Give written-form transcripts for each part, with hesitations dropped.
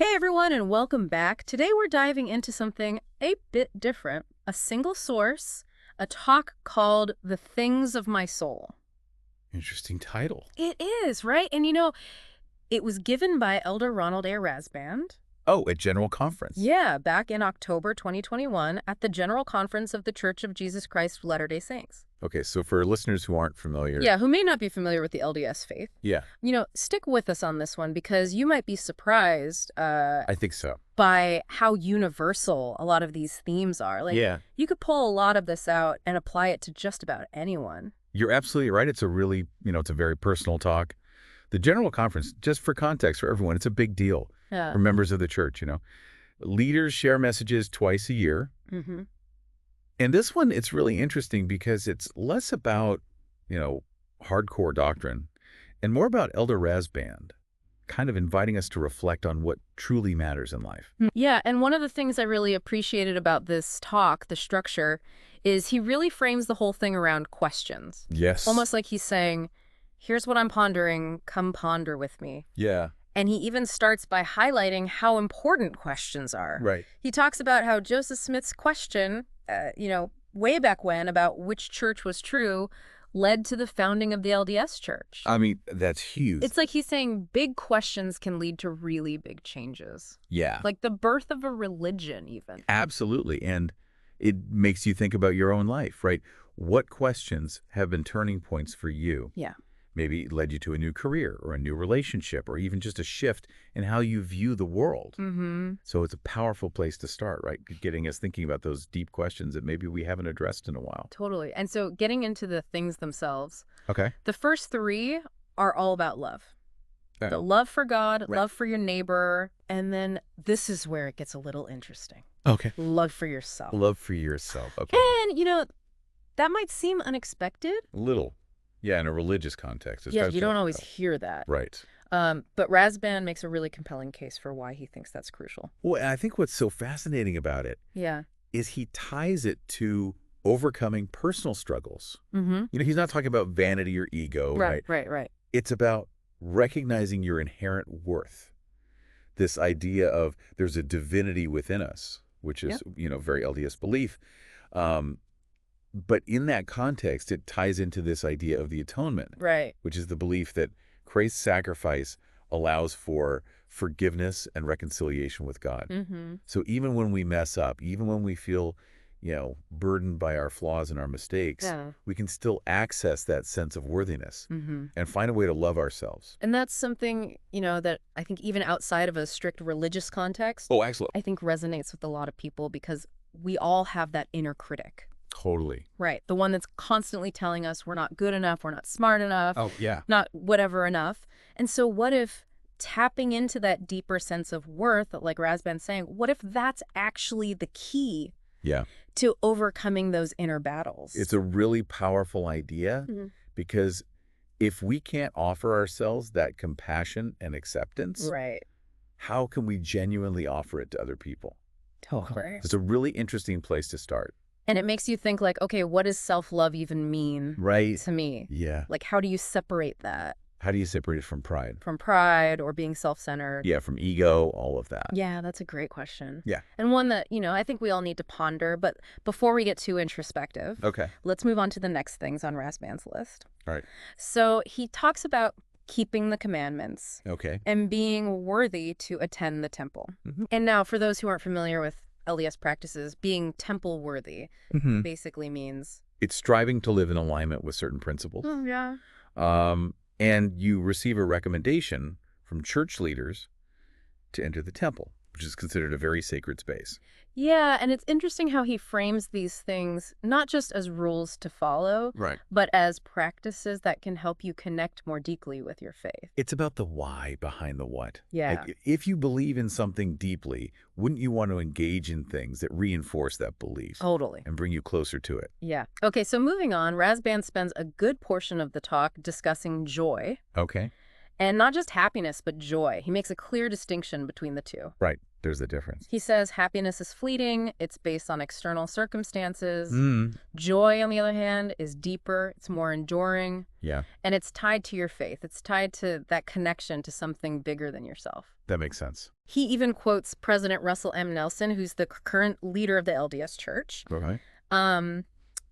Hey everyone, and welcome back. Today we're diving into something a bit different, a single source, a talk called The Things of My Soul. Interesting title. It is, right? And it was given by Elder Ronald A. Rasband. Oh, at General Conference. Yeah, back in October 2021 at the General Conference of the Church of Jesus Christ of Latter-day Saints. Okay, so for listeners who aren't familiar. Yeah, who may not be familiar with the LDS faith. Yeah, Stick with us on this one because you might be surprised I think so. by how universal a lot of these themes are. Yeah. You could pull a lot of this out and apply it to just about anyone. You're absolutely right. It's a really, it's a very personal talk. The General Conference, just for context for everyone, it's a big deal Yeah. for members of the church, Leaders share messages twice a year. Mm-hmm. And this one, it's really interesting because it's less about, hardcore doctrine and more about Elder Rasband, kind of inviting us to reflect on what truly matters in life. Yeah, and one of the things I really appreciated about this talk, the structure, is he really frames the whole thing around questions. Yes. Almost like he's saying, here's what I'm pondering, come ponder with me. Yeah. And he even starts by highlighting how important questions are. Right. He talks about how Joseph Smith's question, way back when about which church was true, led to the founding of the LDS Church. I mean, that's huge. It's like he's saying big questions can lead to really big changes. Yeah. Like the birth of a religion, even. Absolutely. And it makes you think about your own life, right? What questions have been turning points for you? Yeah. Maybe it led you to a new career or a new relationship or even just a shift in how you view the world. Mm-hmm. So it's a powerful place to start, right? Getting us thinking about those deep questions that maybe we haven't addressed in a while. Totally. And so getting into the things themselves, Okay. the first three are all about love. Okay. The love for God, Right. love for your neighbor, and then this is where it gets a little interesting. Okay. Love for yourself. Love for yourself. Okay. And, that might seem unexpected. Little. Yeah, in a religious context. Yeah, especially. you don't always hear that. Right. But Rasband makes a really compelling case for why he thinks that's crucial. Well, and I think what's so fascinating about it Yeah. is he ties it to overcoming personal struggles. Mm-hmm. He's not talking about vanity or ego, right? Right. It's about recognizing your inherent worth. This idea of there's a divinity within us, which is, very LDS belief. But in that context, it ties into this idea of the atonement, Right. which is the belief that Christ's sacrifice allows for forgiveness and reconciliation with God. Mm-hmm. So even when we mess up, even when we feel, burdened by our flaws and our mistakes, Yeah. we can still access that sense of worthiness Mm-hmm. and find a way to love ourselves. And that's something, that I think even outside of a strict religious context, Oh, excellent. I think resonates with a lot of people because we all have that inner critic. Totally. Right. The one that's constantly telling us we're not good enough, we're not smart enough, Oh, yeah. not whatever enough. And so what if tapping into that deeper sense of worth, like Rasband's saying, what if that's actually the key Yeah. to overcoming those inner battles? It's a really powerful idea because if we can't offer ourselves that compassion and acceptance, Right. how can we genuinely offer it to other people? Totally. It's a really interesting place to start. And it makes you think like, okay, what does self-love even mean Right. to me? Yeah. Like, how do you separate that How do you separate it from pride? from pride or being self-centered? Yeah, from ego, all of that. Yeah, that's a great question. Yeah. And one that, I think we all need to ponder. But before we get too introspective, Okay. let's move on to the next things on Rasband's list. All right. So he talks about keeping the commandments Okay. and being worthy to attend the temple. Mhm. And now, for those who aren't familiar with LDS practices, being temple worthy basically means... It's striving to live in alignment with certain principles. Oh, yeah. And you receive a recommendation from church leaders to enter the temple, which is considered a very sacred space. Yeah, and it's interesting how he frames these things not just as rules to follow, Right. but as practices that can help you connect more deeply with your faith. It's about the why behind the what. Yeah. Like, if you believe in something deeply, wouldn't you want to engage in things that reinforce that belief Totally. and bring you closer to it? Yeah. Okay, so moving on, Rasband spends a good portion of the talk discussing joy. Okay. And not just happiness, but joy. He makes a clear distinction between the two. Right. There's the difference. He says happiness is fleeting. It's based on external circumstances. Mm. Joy, on the other hand, is deeper. It's more enduring. Yeah, And it's tied to your faith. It's tied to that connection to something bigger than yourself. that makes sense. He even quotes President Russell M. Nelson, who's the current leader of the LDS Church. Okay.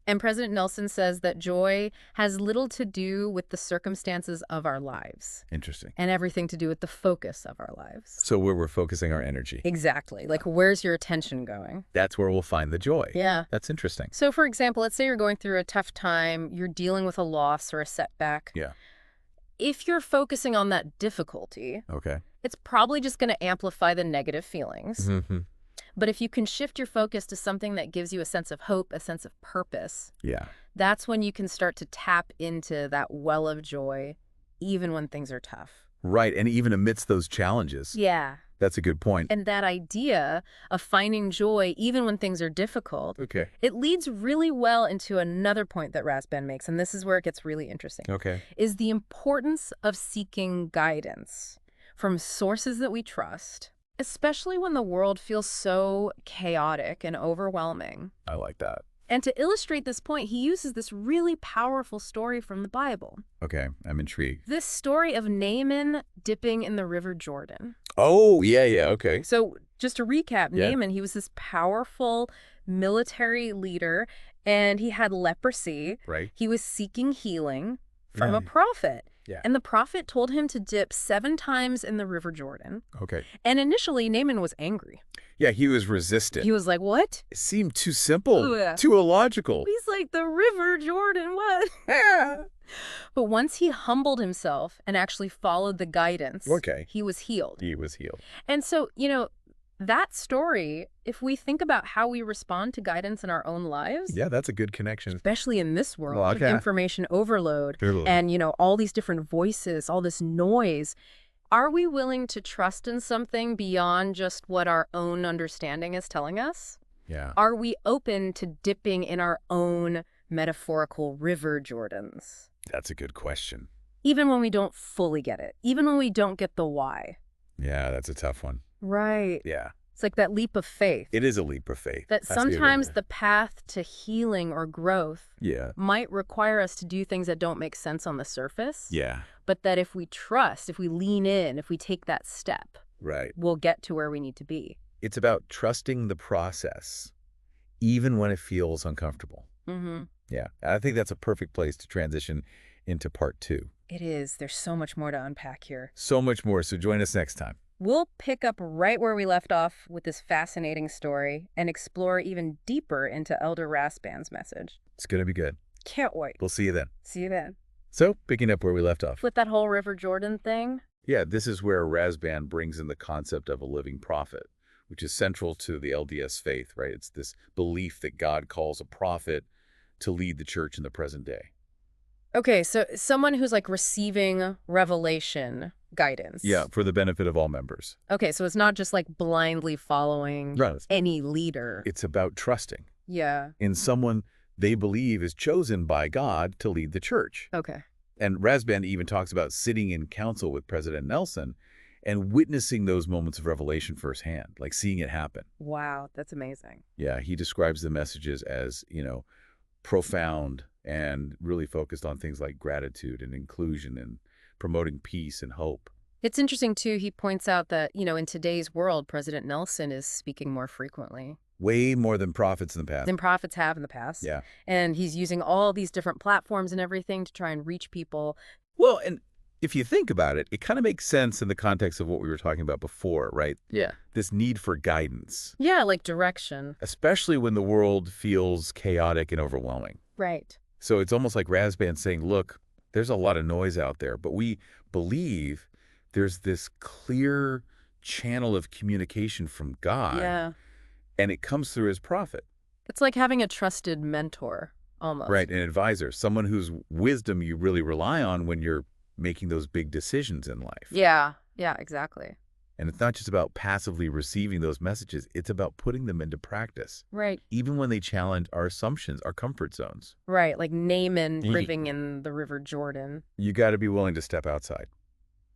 And President Nelson says that joy has little to do with the circumstances of our lives Interesting. and everything to do with the focus of our lives. So where we're focusing our energy. Exactly. Like, where's your attention going? That's where we'll find the joy. Yeah. That's interesting. So, for example, let's say you're going through a tough time, you're dealing with a loss or a setback. Yeah. If you're focusing on that difficulty, Okay. it's probably just going to amplify the negative feelings. Mm-hmm. But if you can shift your focus to something that gives you a sense of hope, a sense of purpose, Yeah. that's when you can start to tap into that well of joy, even when things are tough. Right. And even amidst those challenges. Yeah. That's a good point. And that idea of finding joy, even when things are difficult, Okay. it leads really well into another point that Rasband makes, and this is where it gets really interesting, Okay. is the importance of seeking guidance from sources that we trust, especially when the world feels so chaotic and overwhelming. I like that. And to illustrate this point, he uses this really powerful story from the Bible. Okay. I'm intrigued. This story of Naaman dipping in the River Jordan. Oh, yeah, yeah. Okay. So just to recap, Yeah. Naaman, he was this powerful military leader, and he had leprosy. Right. He was seeking healing from Yeah. a prophet. Yeah. And the prophet told him to dip 7 times in the River Jordan. Okay. And initially, Naaman was angry. Yeah, he was resistant. He was like, what? It seemed too simple, Ugh. too illogical. He's like, the River Jordan, what? But once he humbled himself and actually followed the guidance, Okay. he was healed. He was healed. And so, that story, if we think about how we respond to guidance in our own lives, Yeah, that's a good connection. especially in this world Well, of okay. information overload Totally. and, all these different voices, all this noise, are we willing to trust in something beyond just what our own understanding is telling us? Yeah. Are we open to dipping in our own metaphorical River Jordans? That's a good question. Even when we don't fully get it, even when we don't get the why. Yeah, that's a tough one. Right. Yeah. It's like that leap of faith. It is a leap of faith. That Has to be a leap sometimes of- the path to healing or growth Yeah. might require us to do things that don't make sense on the surface. Yeah. But that if we trust, if we lean in, if we take that step, Right. we'll get to where we need to be. It's about trusting the process, even when it feels uncomfortable. Mm-hmm. Yeah. I think that's a perfect place to transition into part 2. It is. There's so much more to unpack here. So much more. So join us next time. We'll pick up right where we left off with this fascinating story and explore even deeper into Elder Rasband's message. It's going to be good. Can't wait. We'll see you then. See you then. So, picking up where we left off. With that whole River Jordan thing, Yeah, this is where Rasband brings in the concept of a living prophet, which is central to the LDS faith, right? It's this belief that God calls a prophet to lead the church in the present day. okay, so someone who's like receiving revelation guidance. Yeah, for the benefit of all members. Okay, so it's not just like blindly following Right. any leader. It's about trusting Yeah. in someone they believe is chosen by God to lead the church. Okay. And Rasband even talks about sitting in council with President Nelson and witnessing those moments of revelation firsthand, like seeing it happen. Wow, that's amazing. Yeah, he describes the messages as, profound and really focused on things like gratitude and inclusion and promoting peace and hope. It's interesting, too, he points out that, in today's world, President Nelson is speaking more frequently Way more than prophets in the past. than prophets have in the past. Yeah. And he's using all these different platforms and everything to try and reach people. Well, and if you think about it, it kind of makes sense in the context of what we were talking about before, right? Yeah. This need for guidance, Yeah, like direction. especially when the world feels chaotic and overwhelming. Right. So it's almost like Rasband saying, look, there's a lot of noise out there, but we believe there's this clear channel of communication from God, Yeah. and it comes through his prophet. It's like having a trusted mentor, almost. Right, an advisor, someone whose wisdom you really rely on when you're making those big decisions in life. Yeah. Yeah, exactly. And it's not just about passively receiving those messages, it's about putting them into practice, Right. even when they challenge our assumptions, our comfort zones. Right. Like Naaman Ye- living in the River Jordan. You got to be willing to step outside.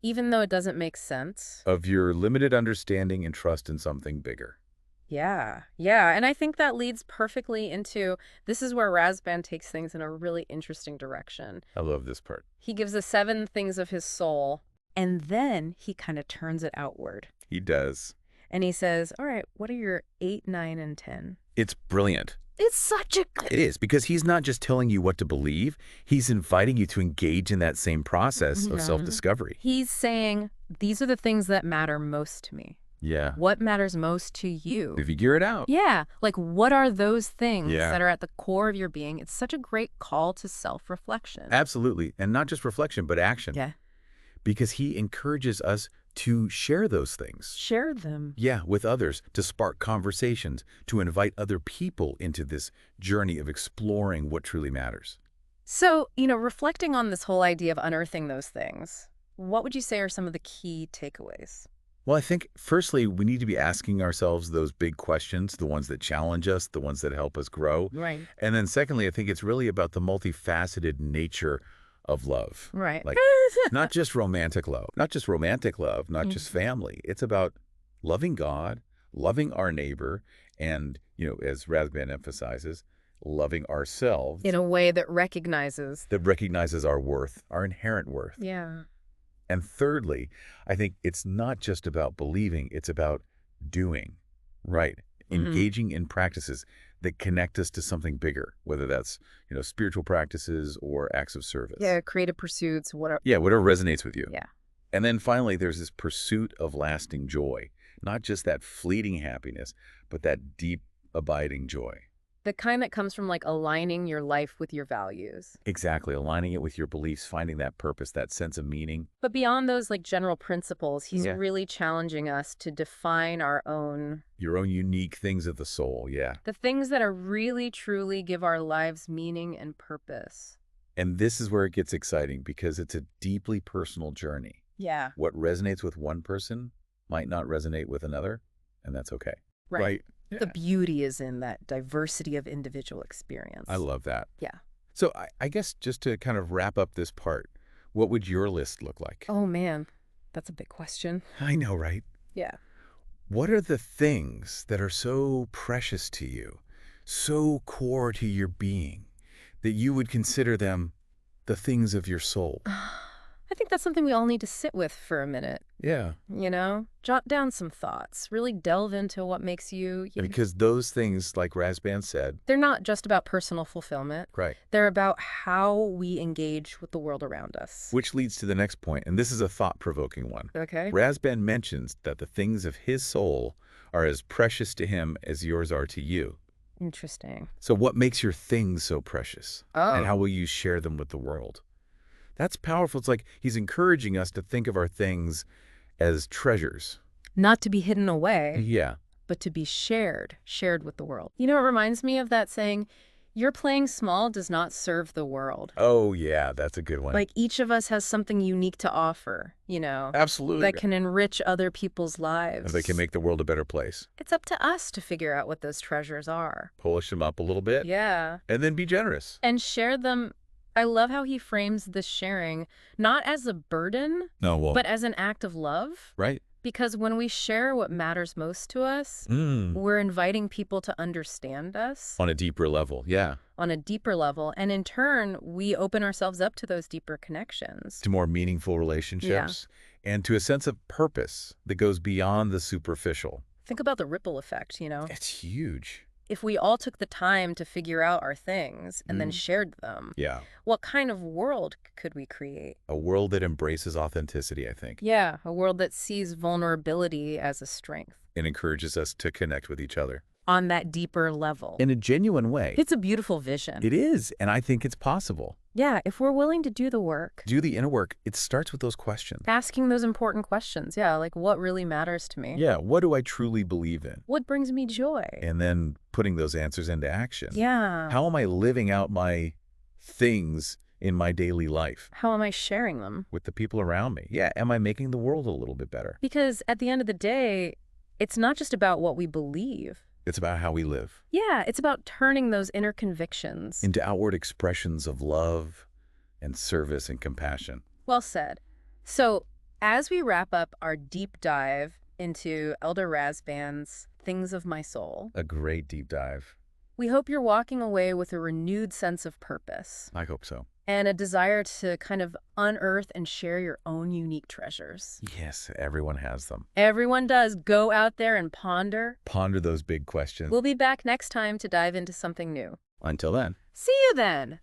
Even though it doesn't make sense. Of your limited understanding and trust in something bigger. Yeah, yeah. And I think that leads perfectly into this is where Rasband takes things in a really interesting direction. I love this part. He gives us 7 things of his soul, and then he kind of turns it outward. He does. And he says, all right, what are your 8, 9, and 10? It's brilliant. It's such a good... It is, because he's not just telling you what to believe, he's inviting you to engage in that same process of self-discovery. He's saying, these are the things that matter most to me. Yeah. What matters most to you? Figure it out. Yeah. Like, what are those things Yeah. that are at the core of your being? It's such a great call to self-reflection. Absolutely. And not just reflection, but action. Yeah. Because he encourages us to share those things. Share them. Yeah, with others, to spark conversations, to invite other people into this journey of exploring what truly matters. So, reflecting on this whole idea of unearthing those things, what would you say are some of the key takeaways? Well, I think, firstly, we need to be asking ourselves those big questions, the ones that challenge us, the ones that help us grow. Right. And then secondly, I think it's really about the multifaceted nature of love. Right. Like, not just romantic love, not just family. It's about loving God, loving our neighbor, and, as Rasband emphasizes, loving ourselves. In a way that recognizes. Our worth, our inherent worth. Yeah. And thirdly, I think it's not just about believing, it's about doing, right? Engaging in practices that connect us to something bigger, whether that's, spiritual practices or acts of service. Yeah, creative pursuits, whatever. Yeah, whatever resonates with you. Yeah. And then finally, there's this pursuit of lasting joy, not just that fleeting happiness, but that deep, abiding joy. The kind that comes from aligning your life with your values. Exactly, aligning it with your beliefs, finding that purpose, that sense of meaning. But beyond those general principles, he's really challenging us to define your own unique things of the soul, yeah. The things that are really, truly give our lives meaning and purpose. And this is where it gets exciting because it's a deeply personal journey. Yeah. What resonates with one person might not resonate with another, and that's okay. Right. Yeah. The beauty is in that diversity of individual experience. I love that. Yeah. So I guess just to kind of wrap up this part, what would your list look like? Oh, man. That's a big question. I know, right? Yeah. What are the things that are so precious to you, so core to your being, that you would consider them the things of your soul? I think that's something we all need to sit with for a minute. Yeah. Jot down some thoughts. Really delve into what makes you... Because those things, like Rasband said... They're not just about personal fulfillment. Right. They're about how we engage with the world around us. Which leads to the next point, and this is a thought-provoking one. Okay. Rasband mentions that the things of his soul are as precious to him as yours are to you. Interesting. So what makes your things so precious? Oh. And how will you share them with the world? That's powerful. It's like he's encouraging us to think of our things as treasures. Not to be hidden away. Yeah. But to be shared with the world. It reminds me of that saying, your playing small does not serve the world. Oh, yeah, that's a good one. Like each of us has something unique to offer, Absolutely. that can enrich other people's lives. And they can make the world a better place. It's up to us to figure out what those treasures are. Polish them up a little bit. Yeah. And then be generous. And share them. I love how he frames this sharing, not as a burden, but as an act of love. Right. Because when we share what matters most to us, we're inviting people to understand us. On a deeper level, yeah. On a deeper level. And in turn, we open ourselves up to those deeper connections. To more meaningful relationships. Yeah. And to a sense of purpose that goes beyond the superficial. Think about the ripple effect, It's huge. If we all took the time to figure out our things and then shared them, what kind of world could we create? A world that embraces authenticity, I think. Yeah, a world that sees vulnerability as a strength. And encourages us to connect with each other. On that deeper level. In a genuine way. It's a beautiful vision. It is, and I think it's possible. Yeah, if we're willing to do the work. Do the inner work. It starts with those questions. Asking those important questions, like what really matters to me? Yeah, what do I truly believe in? What brings me joy? And then putting those answers into action. Yeah. How am I living out my things in my daily life? How am I sharing them? With the people around me. Yeah, am I making the world a little bit better? Because at the end of the day, it's not just about what we believe. It's about how we live. Yeah, it's about turning those inner convictions into outward expressions of love and service and compassion. Well said. So, As we wrap up our deep dive into Elder Rasband's Things of My Soul, A great deep dive. we hope you're walking away with a renewed sense of purpose I hope so. and a desire to kind of unearth and share your own unique treasures. Yes, everyone has them. Everyone does. Go out there and ponder. Ponder those big questions. We'll be back next time to dive into something new. Until then. See you then.